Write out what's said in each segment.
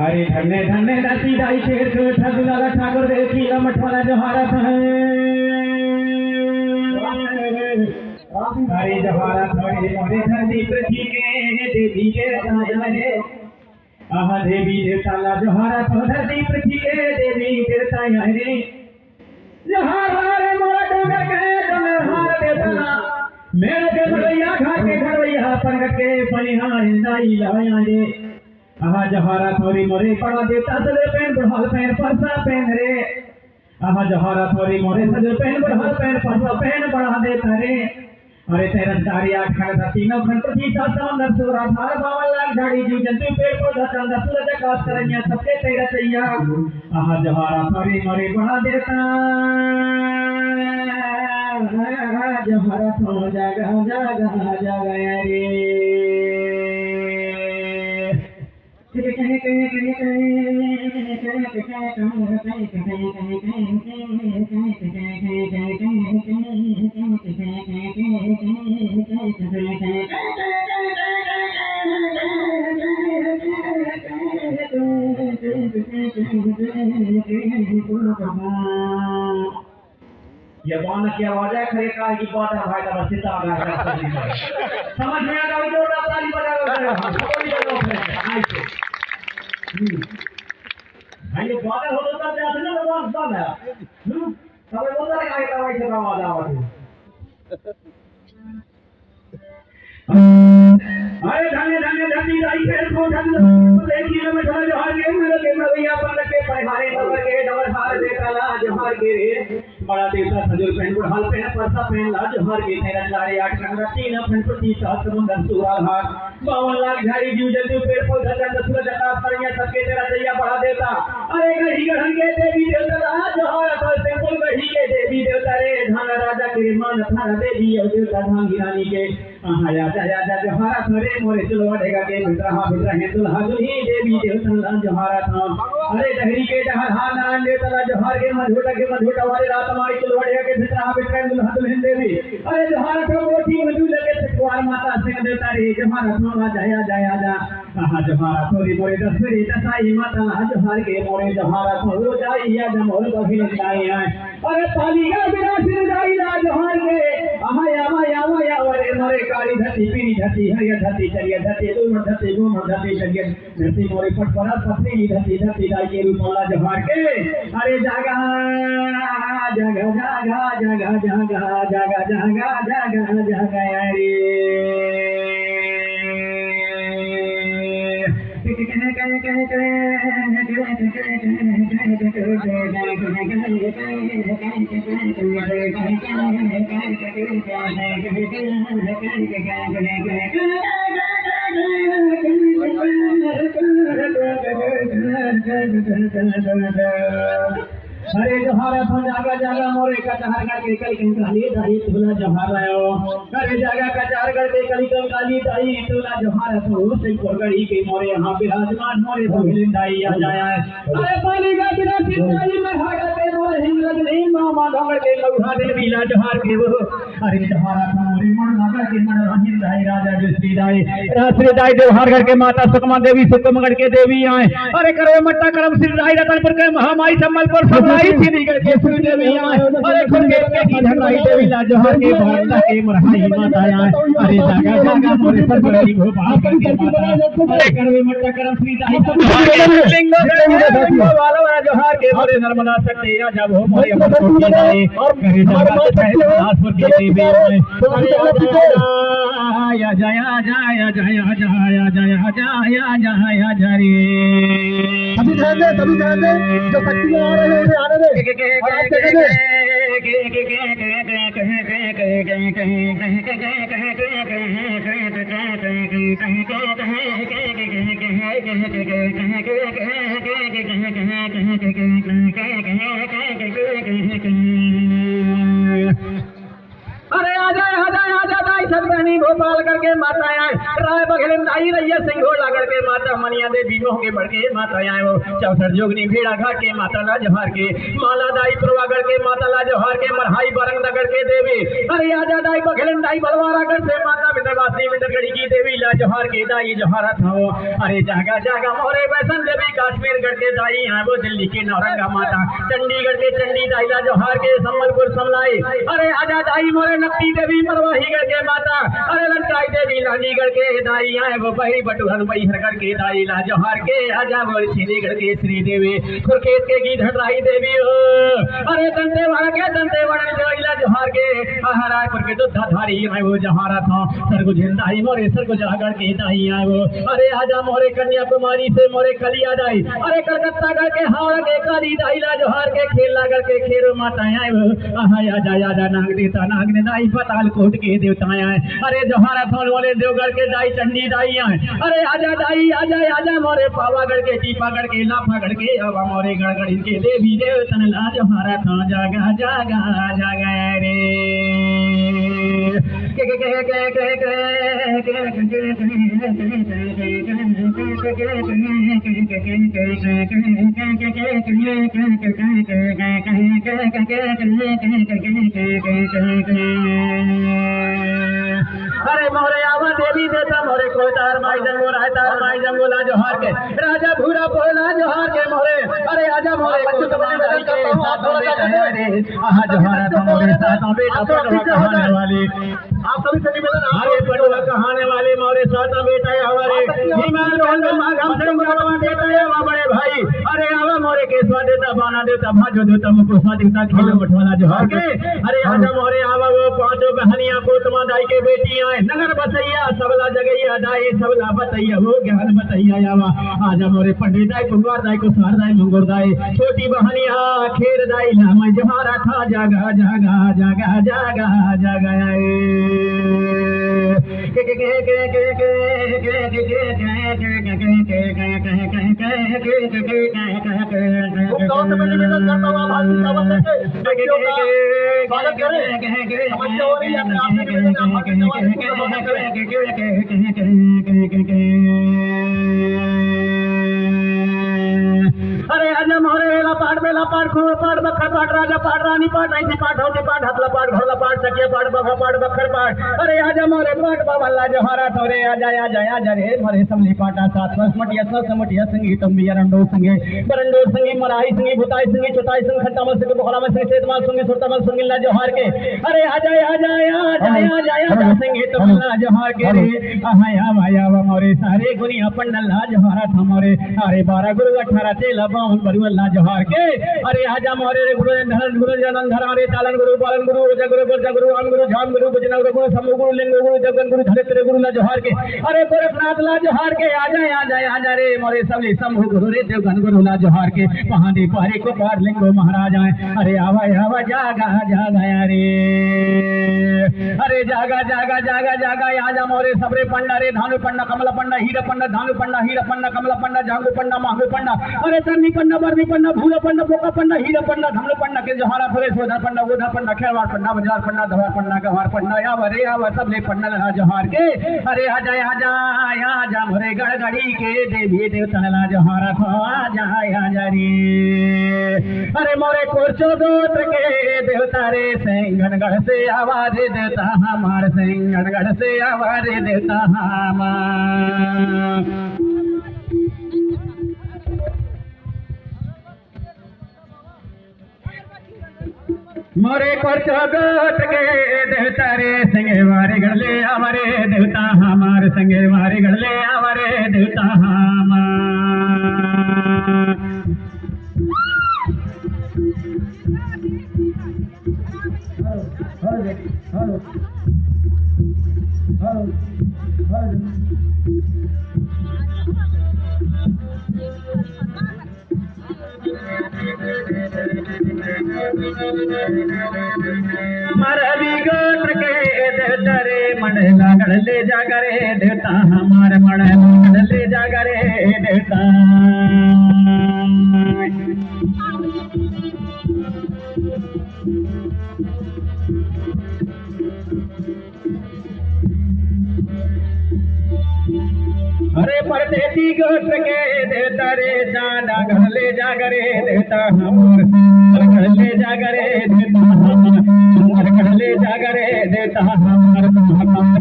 अरे धन्य धन्य दासी दाई शेर ठगुला ठाकुर देखी मठवाला जहारत है। अरे जहारत मोरे मोरे धरती पृथ्वी के देवी के राजा आहा देवी देवता ला जहारत धरती पृथ्वी के देवी देवता है। जहारे मोरा डोंगर के डोंगर हार देवता मेरे के भैया घाट के घरवैया पंगत के पनिहार हिंदाई लाया रे। आहा जहारा थोरी मोरे पड़ा देता सदे पेन बढ़ाल पेन परसा पेन रे। आहा जहारा थोरी मोरे सदे पेन बढ़ाल पेन परसा पेन बढ़ा देता रे। अरे तेरा दारिया खड़ा तीनों खंड की समंदर सूरा धार बावल लाख झाड़ी जीव जंतु पेड़ पौधा चंदा सूरज आकाश करनिया सबके तेरा चैया। आहा जहारा थोरी मोरे बढ़ा देता जहारा थो जागा जागा जागा रे। ये बाण की आवाज है खरे का की बात है भाई का सीता आ समझ में आ गया जो ताली बजा भाई ये बादल हो तो क्या है ना भगवान सब है सब बोल रहा है का वैसे आवाज आवाज। अरे धन्य धन्य धरती दाई के को धन्य देखी में थोड़ा जहार के मेरे के भैया पर के पहाड़े पर के डबर हार देखा ला जहार के रे बड़ा देवता सजल पेन बुढ़ाल पेन परसा पेन ला जहार के तेरा लारे आठ रंग तीन अपन प्रति सहस्र सूरा घाट 52 लाख झाड़ी जीव जंतु पेड़ पौधा चंद सूरज आकाश परनिया सबके तेरा दैया बढ़ा देता। अरे गढ़ी गढ़न के देवी देवता जहार पर सिंपल गढ़ी के देवी देवता रे धान राजा के मान थाना देवी और देवता धान गिरानी के आहा या जहारा थोरे मोरे चलवाड़ेगा के मित्रहा मित्र है दुल्हा दुल्ही देवी देवता जहारा था। अरे डहरी के डहर हां नारायण देवता जहार के मधुटा वाले रात माई चलवाड़ेगा के मित्रहा मित्र दुल्हा दुल्हन देवी। अरे जहारा को मोटी मधु लगे सतवार माता सिंह देवता रे जहारा थावा जाया जाया जा। आहा जहारा थोरी मोरे दसरी दसाई माता जहार के मोरे जहारा थोरो जाई या जमोर बहिन जाई है। अरे पालिया विरासिर जाई ला जहार के आहा या रे मोरे काली धरती पीली धरती हरिया धरती चलिया धरती दूर धरती घूम धरती चलिया धरती मोरे पटपरा पत्नी धरती धरती दाई के रूप वाला जहार के। अरे जागा जागा जागा जागा जागा जागा जागा जागा जागा रे। अरे जहारा था जागा जागा मोरे कचहर करके कल कंकाली दाई तुला जहारा हो। अरे जागा कचहर करके कल कंकाली दाई तुला जहारा तो से कोगड़ी के मोरे यहां विराजमान मोरे भगलिन दाई आ जाया है। अरे पानी का बिना सिंचाई में हागा के मोरे हिंगल नहीं मामा ढोंगर के लौहा दे बिला जहार के वो। अरे जहारा था मोरे मन नागा के मन रहिन दाई राजा जश्री दाई जहार करके माता सुकमा देवी सुकमगढ़ के देवी आए। अरे करे मट्टा करम श्री दाई रतनपुर के महामाई संबलपुर सब सीधी करके सुई देवी आए। अरे खुद के की धराई देवी ला जहार के भारत के मरहाई माता आए। अरे जागा जागा मोरे पर बड़ी भोपाल करके माता। अरे करवे मट्टा करम श्री दाई लिंगो वाला जहार के मोरे नर्मदा सकते या जब हो मोरे अमरपुर की दाई और करे जागा दासपुर के देवी आए। या जया जया जया जया जया जया जया जरी अभी ध्यान दे जो शक्तियां आ रहे हैं आने दे अरे आजा दाई सब रानी भोपाल करके माता आए, राय बघेलन दाई रैया सिंघोला करके माता मनिया देवी मोह के बढ़के माता आए वो 64 जोगनी भेड़ा घाट के माता ला जोहार के, माला दाई प्रवागढ़ के माता ला जोहार के, मरहाई बरंग नगर के देवी, अरे आजा दाई बघेलन दाई बलवारा गढ़ से माता विंध्यवासिनी विंध्यगढ़ी की देवी ला जोहार के दाई जोहारा था वो। अरे जागा जागा मोरे वैष्णो देवी काश्मीर गढ़ के दाई हैं वो, दिल्ली के नौरंगा माता, चंडीगढ़ के चंडी दाई ला जोहार के, संबलपुर समलाई, अरे आजा दाई मोरे नक्की देवी मरवाही गढ़ के माता, अरे लंकाई देवी लालीगढ़ के दाई हैं वो, बही बटुहन बहिरगढ़ के दाई ला जोहार के, आजा मोरे श्रीगढ़ के श्री देवी, खुरखेत के गीधराई देवी हो, अरे दंतेवाड़ा के दंतेवाड़ा देवी ला जोहार के, रायपुर के दुधाधारी हैं वो जोहारा था, सरगुजा दाई मोरे सरगुजागढ़ के दाई हैं वो, अरे आजा मोरे कन्याकुमारी से मोरे कलिया दाई, अरे कलकत्ता गढ़ के हावड़ा के काली दाई ला जोहार के, खेला गढ़ के खेरो माता हैं वो, आजा आजा नाग देवता नाग ने दाई पतालकोट के देवता हैं, अरे जोहारा था मोरे देवगढ़ के दाई चंडी दाई हैं, अरे आजा दाई आजा आजा मोरे पावागढ़ के टीपागढ़ के लाफागढ़ के, अब मोरे गढ़गढ़ के देवी देवतन ला जोहारा था, जागा जागा जागा रे अरे मोरे आवा देवी देता मोरे कोई तार माई जंगो राय तार माई जंगो ला जोहार के, राजा भूरा बोला जोहार के मोरे, अरे आजा मोरे कुछ माई के साथ रे, आहा जोहारा था मोरे साथ बेटा पटवा कहाने वाले, आप सभी से निवेदन, अरे पटवा कहाने वाले मोरे साथ बेटा हमारे हिमाल रोहन माघम से मुरवा देता है वा बड़े भाई, अरे आवा मोरे के स्वाद देता बाना देता भाजो देता मुकुसा देता खेलो मठवाला जोहार के, अरे आजा मोरे आवा वो पांचों बहनियां पोतमा दाई के बेटियां नगर बतैया सबला जगैया दाई सबला बतैया हो ज्ञान बतैया आवा, आजा मोरे पंडित दाई कुंवार दाई कुसार दाई मंगोर दाई, छोटी बहनिया खेर दाई ला मैं जोहारा था, जागा जागा जागा जागा जागा अरे आजा मोरे वेला पाट खूब पाट बखर पाट राजा पाट रानी पाट ऐसी पाट होती पाट हथला पाट घोड़ला पाट सकिया पाट बखर पाट बखर पाट, अरे आजा मोरे पाट बाबा जोहारा थोरे आजा आजा आजा रे मोरे समली पाटा साथ मटिया समटिया संगी तंबी रंडो संगे बरंडो संगी मराई संगी भुताई संगी चुताई संग खट्टामल संगी बोखरामल संगी सेतमाल संगी सुरतामल संगी ला जोहार के, अरे आजा आजा आजा आजा आजा संगी तमला जोहार के रे, आहा आया मोरे सारे गुनिया पंडल ला जोहारा था मोरे, अरे 12 गुरु 18 तेला बावन बरुवन ला जोहार के, अरे आजा मोरे रे गुरु धरन गुरु जनन धरा रे तालन गुरु बालन गुरु जगुरु बरजा गुरु अन गुरु झाम गुरु बजना गुरु समूह गुरु लिंग गुरु जगन गुरु धरित्र गुरु ला जोहार के, अरे गोरखनाथ ला जोहार के, आजा आजा आजा रे मोरे सबले समूह गुरु रे देवगन गुरु ला जोहार के, पहाड़ी पारे को पार लिंगो महाराज आए, अरे आवा जागा जागा रे, अरे जागा जागा जागा जागा आजा मोरे सबरे पंडा रे धानु पंडा कमला पंडा हीरा पंडा धानु पंडा हीरा पंडा कमला पंडा जांगू पंडा मांगू पंडा, अरे तरनी पंडा बरनी पंडा भूला पंडा बोका पंडा हीरा पंडा धमला पंडा के जोहारा थोरे सोधा पंडा गोधा पंडा खेलवाड़ पंडा बाजार पंडा धवार पंडा गवार पंडा आवा रे आवा सबले पंडा ला जोहार के, अरे आजा आजा आजा मोरे गड़गड़ी के देवी देवता ला जोहारा था, आजा आजा रे, अरे मोरे कोरचो गोत्र के देवता रे सिंगनगढ़ से आवाज देता हमार, सिंगनगढ़ से आवाज देता हमार, मोरे कोरचो गोत्र के देवता रे संगे वारे गढ़ले हमारे देवता हमार, संगे वारे गढ़ले हमारे देवता हमार, मरवी गोत्र के देवता रे मंडला गढ़ले जागा रे देवता हमारे, मंडला गढ़ले जागा रे देवता, देसी गोत्र के देता रे दाना घर ले जागरे देता हमार घर ले जागरे देता हमार घर ले जागरे देता हमार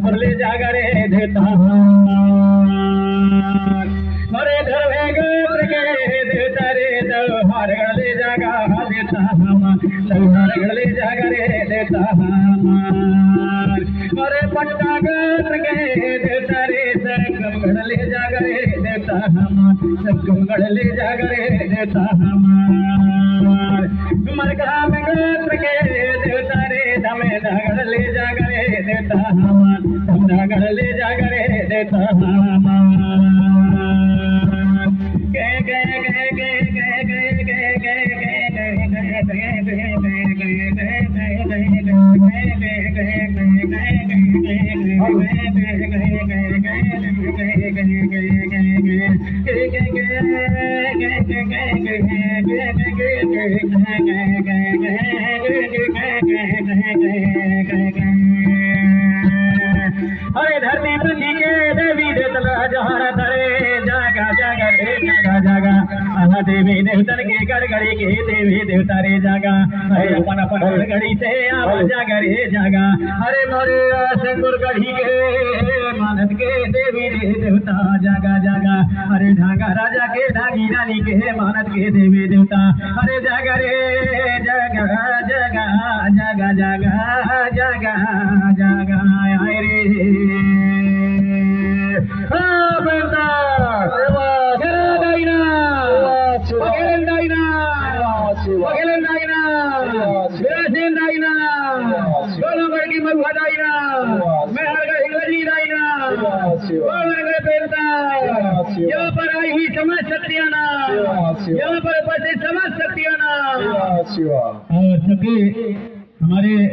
पर ले जागरे देता हमार अरे धर्मे गोत्र के देता रे हर घर ले जागा देता हमार घर ले जागरे देता हमार अरे पट्टा गोत्र के देता रे घर ले जागरे देता हमार घर ले जागरे देता हमार मरका में गोत्र के देता रे दमे घर ले जागरे देता हमार घर ले जागरे देता हमार अरे धरती पृथ्वी के देवी देवता जहर धरे जागा जागा रे जागा जागा देवी देवतन के गड़गड़ी के देवी देवता रे जागा अरे अपन अपन गड़गड़ी से आवा जागा रे जागा अरे मोरे सिंदूर गढ़ी के मानत के देवी देवता जागा जागा अरे ढांगा राजा के ढांगी रानी के मानत के देवी देवता अरे जागा रे जागा जागा जागा जागा जागा जागा आए रे यहाँ पर आई हुई समाज शक्तियाँ यहाँ पर उपस्थित समाज शक्तियाँ और सभी हमारे